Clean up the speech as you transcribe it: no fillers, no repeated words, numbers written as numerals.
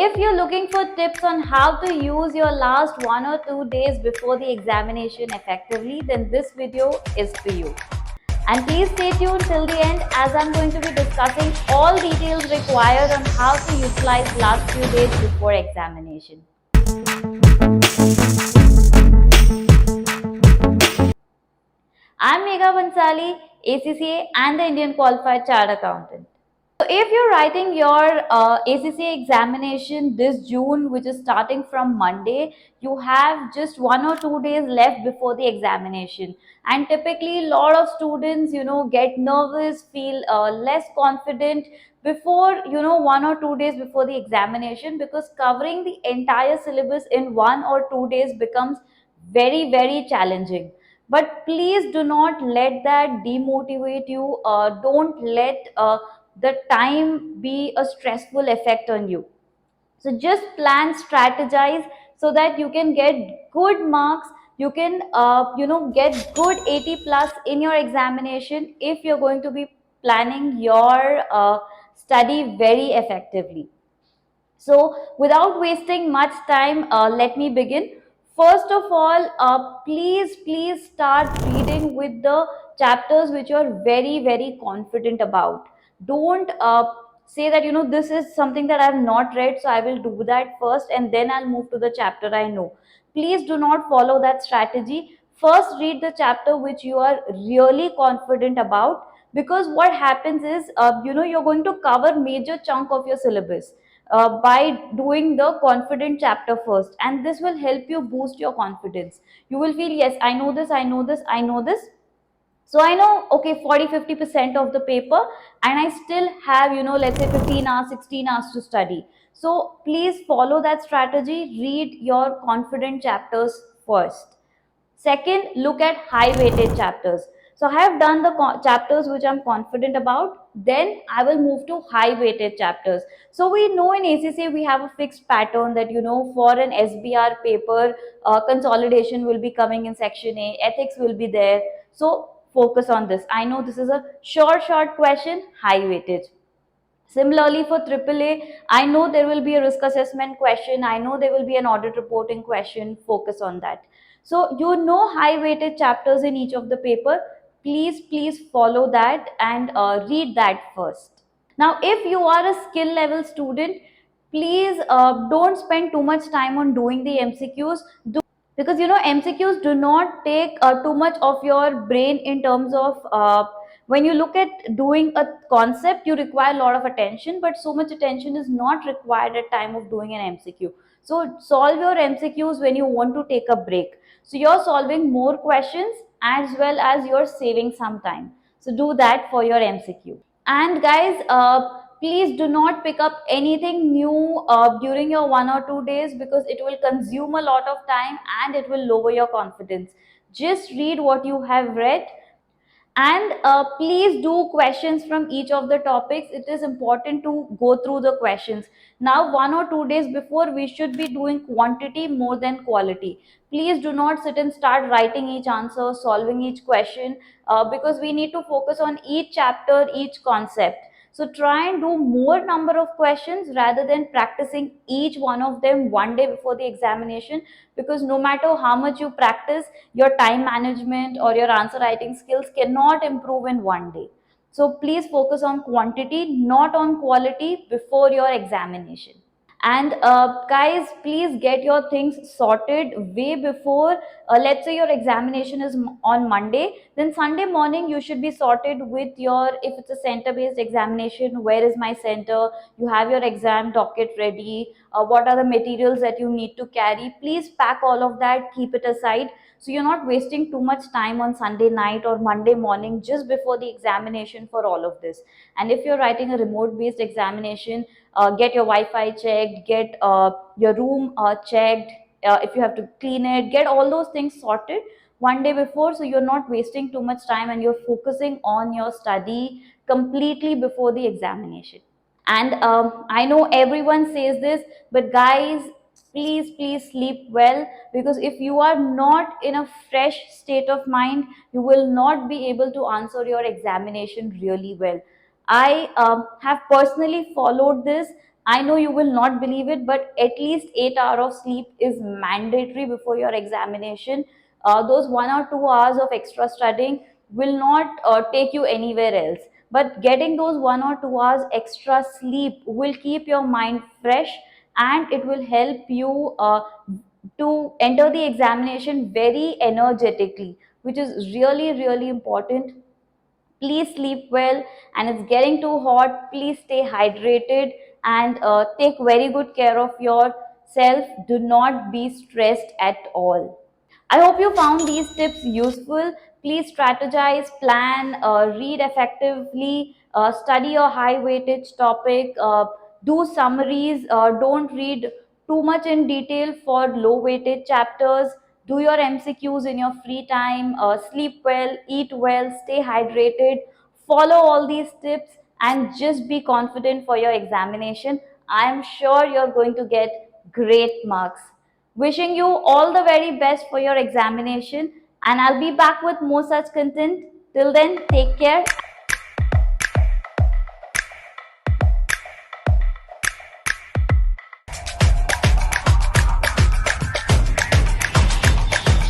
If you're looking for tips on how to use your last 1 or 2 days before the examination effectively, then this video is for you. And please stay tuned till the end as I'm going to be discussing all details required on how to utilize last few days before examination. I'm Megha Bansali, ACCA and the Indian Qualified Chartered Accountant. So if you're writing your ACCA examination this June, which is starting from Monday, you have just 1 or 2 days left before the examination. And typically, a lot of students, get nervous, feel less confident before, 1 or 2 days before the examination, because covering the entire syllabus in 1 or 2 days becomes very, very challenging. But please do not let that demotivate you. Don't let the time be a stressful effect on you. So just plan, strategize so that you can get good marks. You can get good 80 plus in your examination if you're going to be planning your study very effectively. So, without wasting much time, let me begin. First of all, please start reading with the chapters which you are very, very confident about. Don't say that, this is something that I have not read, so I will do that first and then I'll move to the chapter I know. Please do not follow that strategy. First, read the chapter which you are really confident about, because what happens is, you're going to cover major chunk of your syllabus by doing the confident chapter first, and this will help you boost your confidence. You will feel, yes, I know this, I know this, I know this. So I know, okay, 40-50% of the paper, and I still have, let's say 15 hours, 16 hours to study. So please follow that strategy. Read your confident chapters first. Second, look at high weighted chapters. So I have done the chapters which I'm confident about. Then I will move to high weighted chapters. So we know in ACCA we have a fixed pattern that, for an SBR paper, consolidation will be coming in section A, ethics will be there. So focus on this. I know this is a short question, high weightage. Similarly, for AAA, I know there will be a risk assessment question. I know there will be an audit reporting question. Focus on that. So, high weighted chapters in each of the paper. Please follow that and read that first. Now, if you are a skill level student, please don't spend too much time on doing the MCQs. Because MCQs do not take too much of your brain in terms of when you look at doing a concept, you require a lot of attention, but so much attention is not required at time of doing an MCQ. So solve your MCQs when you want to take a break, so you're solving more questions as well as you're saving some time. So do that for your MCQ. And guys, please do not pick up anything new during your 1 or 2 days, because it will consume a lot of time and it will lower your confidence. Just read what you have read, and please do questions from each of the topics. It is important to go through the questions. Now, 1 or 2 days before, we should be doing quantity more than quality. Please do not sit and start writing each answer, solving each question, because we need to focus on each chapter, each concept. So try and do more number of questions rather than practicing each one of them one day before the examination, because no matter how much you practice, your time management or your answer writing skills cannot improve in one day. So please focus on quantity, not on quality, before your examination. And guys, please get your things sorted way before. Let's say your examination is on Monday, then Sunday morning you should be sorted with your, if it's a center based examination, where is my center, you have your exam docket ready, what are the materials that you need to carry. Please pack all of that, keep it aside, so you're not wasting too much time on Sunday night or Monday morning just before the examination for all of this. And if you're writing a remote based examination, get your Wi-Fi checked, get your room checked. If you have to clean it, get all those things sorted one day before, so you're not wasting too much time and you're focusing on your study completely before the examination. And I know everyone says this, but guys, please sleep well, because if you are not in a fresh state of mind, you will not be able to answer your examination really well. I have personally followed this. I know you will not believe it, but at least 8 hours of sleep is mandatory before your examination. Those 1 or 2 hours of extra studying will not take you anywhere else. But getting those 1 or 2 hours extra sleep will keep your mind fresh, and it will help you to enter the examination very energetically, which is really, really important. Please sleep well, and it's getting too hot, please stay hydrated, and take very good care of yourself. Do not be stressed at all. I hope you found these tips useful. Please strategize, plan, read effectively, study your high weightage topic, do summaries, don't read too much in detail for low weightage chapters. Do your MCQs in your free time, sleep well, eat well, stay hydrated, follow all these tips, and just be confident for your examination. I am sure you're going to get great marks. Wishing you all the very best for your examination, and I'll be back with more such content. Till then, take care.